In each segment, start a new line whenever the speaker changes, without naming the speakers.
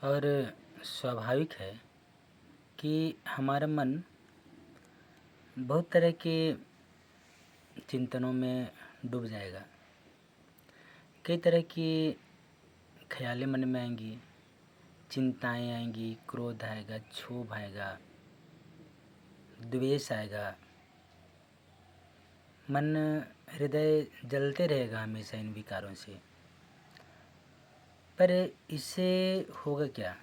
और स्वाभाविक है कि हमारा मन बहुत तरह के चिंतनों में डूब जाएगा। कई तरह की ख्यालें मन में आएंगी, चिंताएं आएंगी, क्रोध आएगा, क्षोभ आएगा, द्वेष आएगा। मन हृदय जलते रहेगा हमेशा इन विकारों से। पर इससे होगा क्या?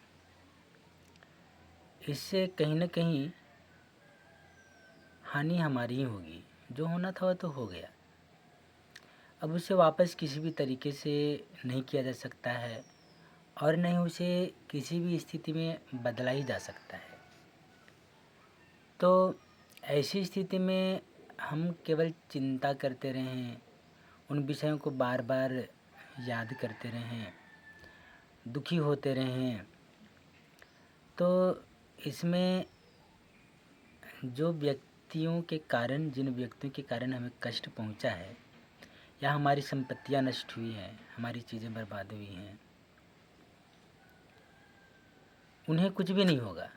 इससे कहीं न कहीं हानि हमारी ही होगी। जो होना था वह तो हो गया। अब उसे वापस किसी भी तरीके से नहीं किया जा सकता है और नहीं उसे किसी भी स्थिति में बदला ही जा सकता है। तो ऐसी स्थिति में हम केवल चिंता करते रहें, उन विषयों को बार बार याद करते रहें, दुखी होते रहें, तो इसमें जिन व्यक्तियों के कारण हमें कष्ट पहुंचा है या हमारी संपत्तियां नष्ट हुई हैं, हमारी चीज़ें बर्बाद हुई हैं, उन्हें कुछ भी नहीं होगा,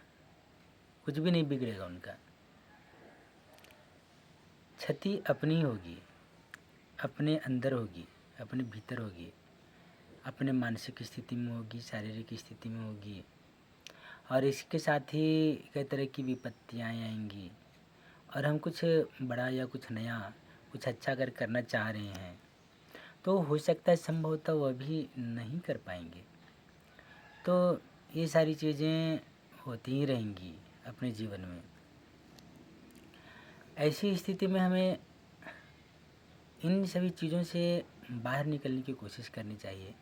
कुछ भी नहीं बिगड़ेगा। उनका क्षति अपनी होगी, अपने अंदर होगी, अपने भीतर होगी, अपने मानसिक स्थिति में होगी, शारीरिक स्थिति में होगी। और इसके साथ ही कई तरह की विपत्तियाँ आएंगी। और हम कुछ बड़ा या कुछ नया, कुछ अच्छा अगर करना चाह रहे हैं तो हो सकता है संभवतः वह भी नहीं कर पाएंगे। तो ये सारी चीज़ें होती ही रहेंगी अपने जीवन में। ऐसी स्थिति में हमें इन सभी चीज़ों से बाहर निकलने की कोशिश करनी चाहिए।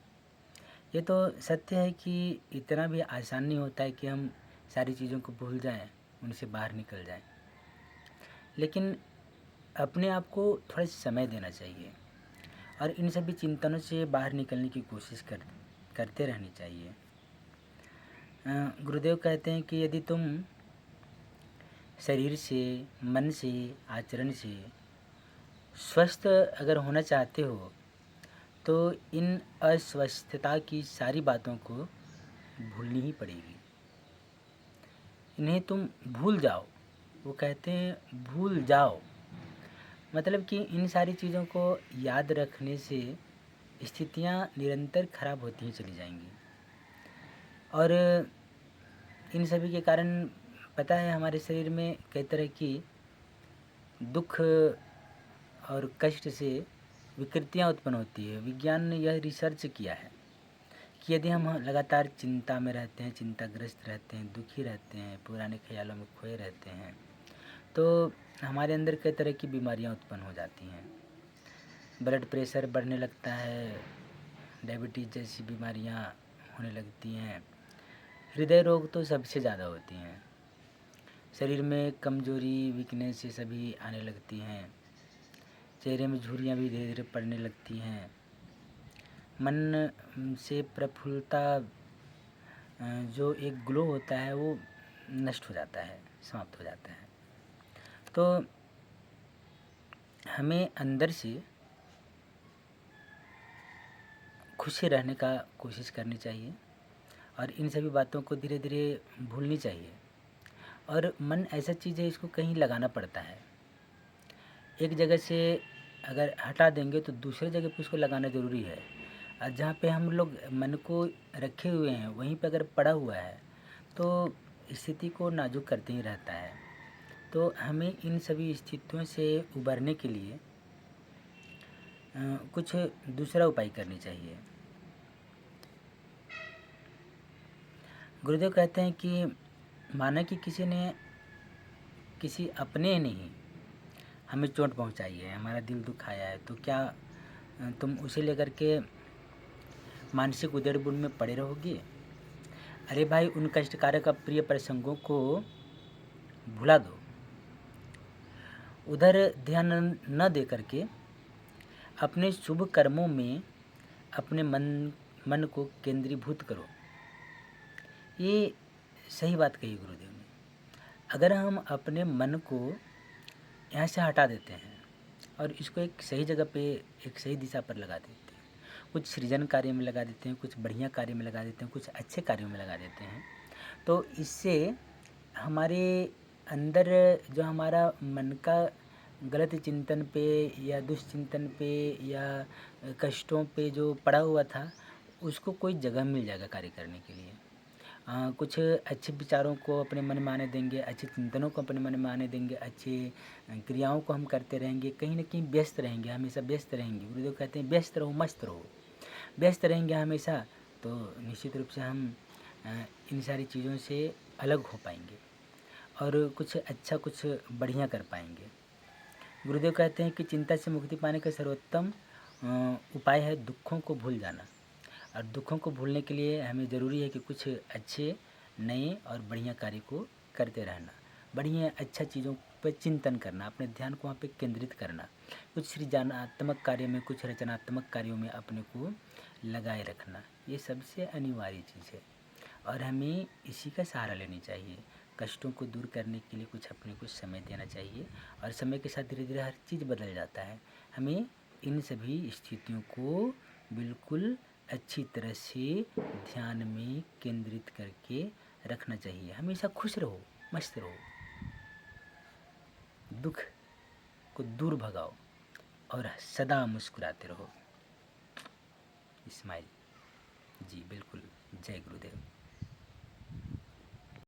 ये तो सत्य है कि इतना भी आसान नहीं होता है कि हम सारी चीज़ों को भूल जाएं, उनसे बाहर निकल जाएं। लेकिन अपने आप को थोड़ा समय देना चाहिए और इन सभी चिंतनों से बाहर निकलने की कोशिश करते रहनी चाहिए। गुरुदेव कहते हैं कि यदि तुम शरीर से, मन से, आचरण से स्वस्थ अगर होना चाहते हो तो इन अस्वस्थता की सारी बातों को भूलनी ही पड़ेगी। इन्हें तुम भूल जाओ। वो कहते हैं भूल जाओ, मतलब कि इन सारी चीज़ों को याद रखने से स्थितियाँ निरंतर खराब होती ही चली जाएंगी। और इन सभी के कारण पता है हमारे शरीर में कई तरह की दुख और कष्ट से विकृतियाँ उत्पन्न होती है। विज्ञान ने यह रिसर्च किया है कि यदि हम लगातार चिंता में रहते हैं, चिंताग्रस्त रहते हैं, दुखी रहते हैं, पुराने ख्यालों में खोए रहते हैं, तो हमारे अंदर कई तरह की बीमारियाँ उत्पन्न हो जाती हैं। ब्लड प्रेशर बढ़ने लगता है, डायबिटीज़ जैसी बीमारियाँ होने लगती हैं, हृदय रोग तो सबसे ज़्यादा होती हैं, शरीर में कमजोरी, वीकनेस ये सभी आने लगती हैं, चेहरे में झुर्रियाँ भी धीरे धीरे पड़ने लगती हैं, मन से प्रफुल्लता जो एक ग्लो होता है वो नष्ट हो जाता है, समाप्त हो जाता है। तो हमें अंदर से खुशी रहने का कोशिश करनी चाहिए और इन सभी बातों को धीरे धीरे भूलनी चाहिए। और मन ऐसा चीज़ है, इसको कहीं लगाना पड़ता है। एक जगह से अगर हटा देंगे तो दूसरे जगह पे उसको लगाना ज़रूरी है। और जहाँ पे हम लोग मन को रखे हुए हैं वहीं पे अगर पड़ा हुआ है तो स्थिति को नाजुक करते ही रहता है। तो हमें इन सभी स्थितियों से उबरने के लिए कुछ दूसरा उपाय करनी चाहिए। गुरुदेव कहते हैं कि माना कि किसी अपने ने ही हमें चोट पहुंचाई है, हमारा दिल दुखाया है, तो क्या तुम उसे लेकर के मानसिक उधेड़-बुन में पड़े रहोगे? अरे भाई, उन कष्टकारक अप्रिय प्रसंगों को भुला दो, उधर ध्यान न दे करके अपने शुभ कर्मों में अपने मन को केंद्रीभूत करो। ये सही बात कही गुरुदेव ने। अगर हम अपने मन को यहाँ से हटा देते हैं और इसको एक सही जगह पे, एक सही दिशा पर लगा देते हैं, कुछ सृजन कार्य में लगा देते हैं, कुछ बढ़िया कार्य में लगा देते हैं, कुछ अच्छे कार्यों में लगा देते हैं। तो इससे हमारे अंदर जो हमारा मन का गलत चिंतन पे या दुष्चिंतन पे या कष्टों पे जो पड़ा हुआ था, उसको कोई जगह मिल जाएगा कार्य करने के लिए। कुछ अच्छे विचारों को अपने मन में आने देंगे, अच्छे चिंतनों को अपने मन में आने देंगे, अच्छे क्रियाओं को हम करते रहेंगे, कहीं न कहीं व्यस्त रहेंगे, हमेशा व्यस्त रहेंगे। गुरुदेव कहते हैं व्यस्त रहो, मस्त रहो। व्यस्त रहेंगे हमेशा, तो निश्चित रूप से हम इन सारी चीज़ों से अलग हो पाएंगे और कुछ अच्छा, कुछ बढ़िया कर पाएंगे। गुरुदेव कहते हैं कि चिंता से मुक्ति पाने का सर्वोत्तम उपाय है दुखों को भूल जाना। और दुखों को भूलने के लिए हमें ज़रूरी है कि कुछ अच्छे, नए और बढ़िया कार्य को करते रहना, बढ़िया अच्छा चीज़ों पर चिंतन करना, अपने ध्यान को वहाँ पे केंद्रित करना, कुछ सृजनात्मक कार्य में, कुछ रचनात्मक कार्यों में अपने को लगाए रखना, ये सबसे अनिवार्य चीज़ है और हमें इसी का सहारा लेनी चाहिए। कष्टों को दूर करने के लिए कुछ अपने को समय देना चाहिए और समय के साथ धीरे धीरे हर चीज़ बदल जाता है। हमें इन सभी स्थितियों को बिल्कुल अच्छी तरह से ध्यान में केंद्रित करके रखना चाहिए। हमेशा खुश रहो, मस्त रहो, दुख को दूर भगाओ और सदा मुस्कुराते रहो। स्माइल। जी बिल्कुल। जय गुरुदेव।